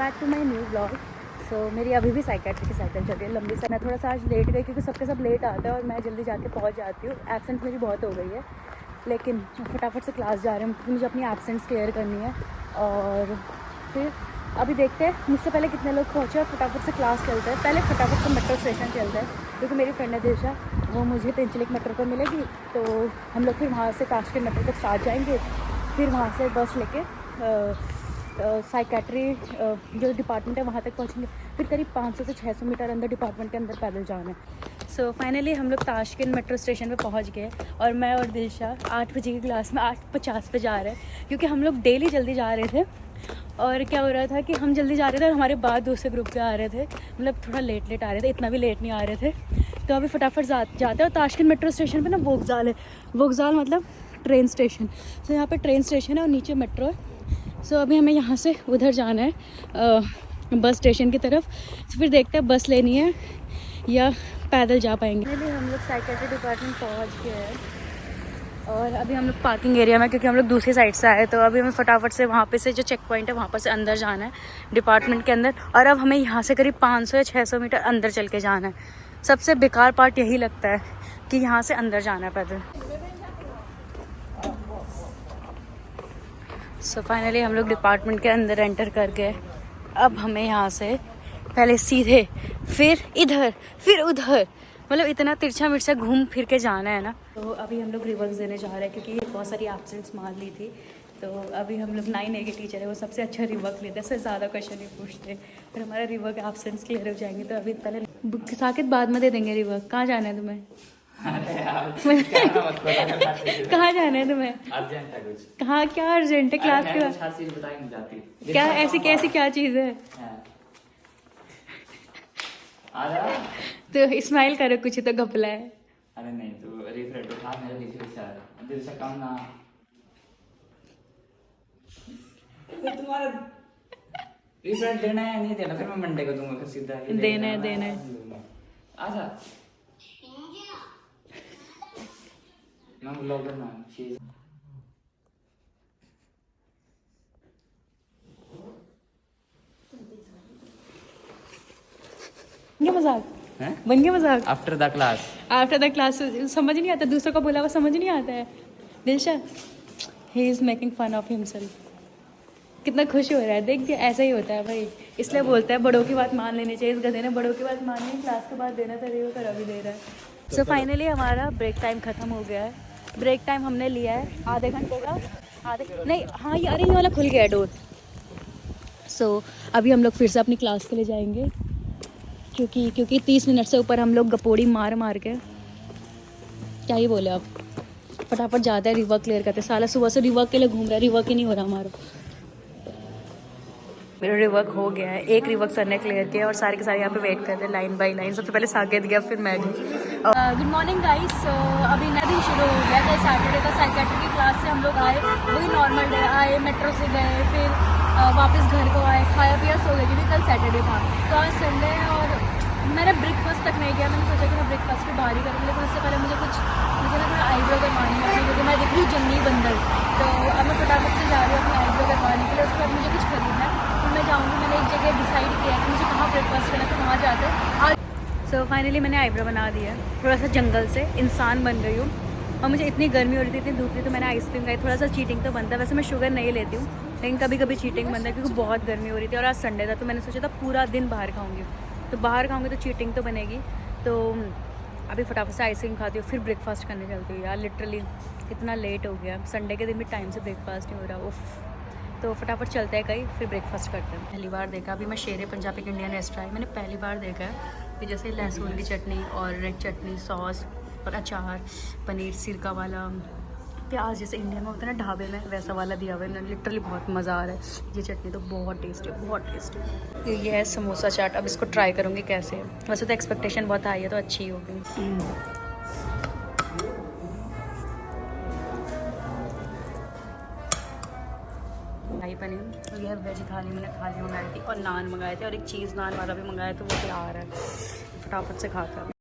Back to my new blog. So मेरी अभी भी साइकेट्री की साइकिल चल रही है लंबी से। मैं थोड़ा सा आज लेट गई क्योंकि सबके सब लेट आते हैं और मैं जल्दी जाके पहुंच जाती हूँ। एब्सेंट मेरी बहुत हो गई है, लेकिन फटाफट से क्लास जा रही हूँ क्योंकि मुझे अपनी एब्सेंट्स क्लियर करनी है। और फिर अभी देखते हैं मुझसे पहले कितने लोग पहुँचे और फटाफट से क्लास चलते हैं। पहले फटाफट से मेट्रो स्टेशन चलते हैं क्योंकि मेरी फ्रेंड है दिशा, वो मुझे तिनचिलिक मेट्रो पर मिलेगी। तो हम लोग फिर वहाँ से ताशकंद मेट्रो तक साथ जाएंगे, फिर वहाँ से बस लेके साइकेट्री जो डिपार्टमेंट है वहाँ तक पहुँचेंगे। फिर करीब 500 से 600 मीटर अंदर डिपार्टमेंट के अंदर पैदल जाना है। सो फाइनली हम लोग ताशकंद मेट्रो स्टेशन पे पहुँच गए और मैं और दिलशा 8 बजे की क्लास में 8:50 पे जा रहे हैं क्योंकि हम लोग डेली जल्दी जा रहे थे। और क्या हो रहा था कि हम जल्दी जा रहे थे और हमारे बाद दूसरे ग्रुप के आ रहे थे, मतलब थोड़ा लेट आ रहे थे, इतना भी लेट नहीं आ रहे थे। तो अभी फटाफट जाते हैं। और ताशकंद मेट्रो स्टेशन पे ना वोकजाल है। वोकजाल मतलब ट्रेन स्टेशन। तो यहाँ पे ट्रेन स्टेशन है और नीचे मेट्रो है। सो अभी हमें यहाँ से उधर जाना है बस स्टेशन की तरफ। तो फिर देखते हैं बस लेनी है या पैदल जा पाएंगे। अभी हम लोग साइकेट्री डिपार्टमेंट पहुँच गए हैं और अभी हम लोग पार्किंग एरिया में, क्योंकि हम लोग दूसरी साइड से आए। तो अभी हमें फटाफट से वहाँ पे से जो चेक पॉइंट है वहाँ पर से अंदर जाना है डिपार्टमेंट के अंदर। और अब हमें यहाँ से करीब 500 या 600 मीटर अंदर चल के जाना है। सबसे बेकार पार्ट यही लगता है कि यहाँ से अंदर जाना है पैदल। सो फाइनली हम लोग डिपार्टमेंट के अंदर एंटर कर गए। अब हमें यहाँ से पहले सीधे फिर इधर फिर उधर, मतलब इतना तिरछा मिर्चा घूम फिर के जाना है ना। तो अभी हम लोग रिवर्स देने जा रहे हैं क्योंकि बहुत सारी एब्सेंट्स मार ली थी। तो अभी हम लोग 9A के टीचर है, वो सबसे अच्छा रिवर्क लेते हैं, सबसे ज़्यादा क्वेश्चन ही पूछते। फिर हमारा रिवर्क एब्सेंट्स क्लियर हो जाएंगे। तो अभी पहले साकेत बाद में दे देंगे रिवर्क। कहाँ जाना है तुम्हें? कहाँ जाना है तुम्हें? अर्जेंट है कुछ। कहाँ? क्या अर्जेंट है? क्लास के बाद क्या ऐसी कैसी क्या चीज़ है? तो स्माइल करो, कुछ तो घपला है। अरे नहीं तो रिफ्रेश उठा, मेरे दिल से कम ना। तो तुम्हारा रिफ्रेश देना है नहीं देना, फिर मैं मंडे को दूंगा। फिर सीधा देना है। आजा मैं ब्लॉग करना चीज। मजाक बन गया मजाक। आफ्टर द क्लास समझ नहीं आता, दूसरों का बोला हुआ समझ नहीं आता है। Dilsha, he is making fun of himself. कितना खुश हो रहा है, देख दिया। ऐसा ही होता है भाई, इसलिए बोलता है बड़ों की बात मान लेनी चाहिए। इस गधे ने बड़ों की बात मानी, क्लास के बाद देना था, रिव्यू कर अभी दे रहा है। सो फाइनली हमारा ब्रेक टाइम खत्म हो गया है। ब्रेक टाइम हमने लिया है आधे घंटे का। नहीं, हाँ यार ये वाला खुल गया डोर। सो अभी हम लोग फिर से अपनी क्लास के लिए जाएंगे क्योंकि 30 मिनट से ऊपर हम लोग गपोड़ी मार के, क्या ही बोले, अब फटाफट जाते हैं रिवर्क क्लियर करते। साला सुबह से रिवर्क के लिए घूम रहा है, रिवर्क ही नहीं हो रहा हमारा। मेरा रिवर्क हो गया है, एक रिवर्क सर ने क्लियर किया और सारे के सारे यहाँ पे वेट कर रहे हैं लाइन बाय लाइन। सबसे पहले साकेत गया, फिर मैं गई। Good morning guys. अभी नया दिन शुरू हो गया था। सैटरडे का साइकेट्री की क्लास से हम लोग आए, वही नॉर्मल डे आए, मेट्रो से गए, फिर वापस घर को आए, खाया पिया सो गए क्योंकि कल सैटरडे था। तो आज संडे है और मैंने ब्रेकफास्ट तक नहीं किया। मैंने सोचा कि मैं ब्रेकफास्ट की बाहर ही करूँगी, लेकिन उससे पहले मुझे ना थोड़ा आईब्रो करवानी है अपनी, क्योंकि मैं दिख रही हूँ जंगली बंदर। तो अब मैं फटाफट से जा रही हूँ अपनी आईब्रो करवाने के लिए। उसके बाद मुझे कुछ खरीदना है, फिर मैं जाऊँगी। मैंने एक जगह डिसाइड किया है कि मुझे कहाँ ब्रेकफास्ट करना है, तो वहाँ जाते हैं आज। सो फाइनली मैंने आईब्रो बना दिया, थोड़ा सा जंगल से इंसान बन गई हूँ। और मुझे इतनी गर्मी हो रही थी, इतनी धूप थी, तो मैंने आइसक्रीम खाई। थोड़ा सा चीटिंग तो बनता है, वैसे मैं शुगर नहीं लेती हूँ, लेकिन कभी कभी चीटिंग बनता है क्योंकि बहुत गर्मी हो रही थी और आज संडे था। तो मैंने सोचा था पूरा दिन बाहर खाऊंगी, तो बाहर खाऊंगी तो चीटिंग तो बनेगी। तो अभी फटाफट से आइसक्रीम खाती हूँ, फिर ब्रेकफास्ट करने चलती हूँ। यार लिटरली इतना लेट हो गया, संडे के दिन भी टाइम से ब्रेकफास्ट नहीं हो रहा। उफ। तो फटाफट चलते हैं कहीं, फिर ब्रेकफास्ट करते हैं। पहली बार देखा अभी मैं शेरे पंजाबी एक इंडियन रेस्टोरेंट, मैंने पहली बार देखा है कि जैसे लहसुन की चटनी और रेड चटनी, सॉस और अचार, पनीर सिरका वाला, प्याज जैसे इंडिया में होता है ना ढाबे में, वैसा वाला दिया हुआ है। लिटरली बहुत मज़ा आ रहा है। ये चटनी तो बहुत टेस्टी है, बहुत टेस्टी। ये है समोसा चाट, अब इसको ट्राई करूँगी कैसे है। वैसे तो एक्सपेक्टेशन बहुत हाई है, तो अच्छी होगी। शाही पनीर, ये है वेज थाली, मैंने थाली मंगाई थी और नान मंगाए थे और एक चीज़ नान वाला भी मंगाया, तो वो क्या आ रहा है, फटाफट से खाता है।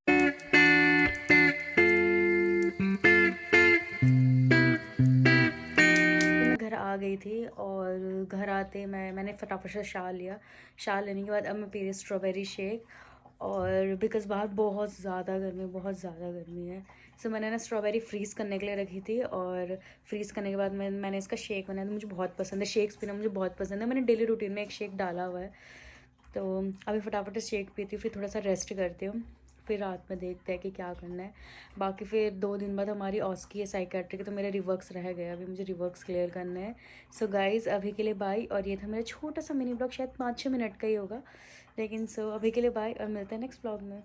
आ गई थी और घर आते मैंने फटाफट से शाल लिया। शाल लेने के बाद अब मैं पी रही स्ट्रॉबेरी शेक। और बिकॉज़ बाहर बहुत ज़्यादा गर्मी है, सो मैंने ना स्ट्रॉबेरी फ्रीज़ करने के लिए रखी थी, और फ्रीज़ करने के बाद मैंने इसका शेक बनाया। तो मुझे बहुत पसंद है, शेक्स पीना मुझे बहुत पसंद है। मैंने डेली रूटीन में एक शेक डाला हुआ है। तो अभी फटाफट से शेक पीती हूँ, फिर थोड़ा सा रेस्ट करती हूँ, फिर रात में देखते हैं कि क्या करना है। बाकी फिर 2 दिन बाद हमारी ऑस्की है साइकेट्री की, तो मेरे रिवर्क्स रह गए, अभी मुझे रिवर्क्स क्लियर करना है। सो गाइज़ अभी के लिए बाय। और ये था मेरा छोटा सा मिनी ब्लॉग, शायद 5-6 मिनट का ही होगा, लेकिन सो अभी के लिए बाय और मिलते हैं नेक्स्ट ब्लॉग में।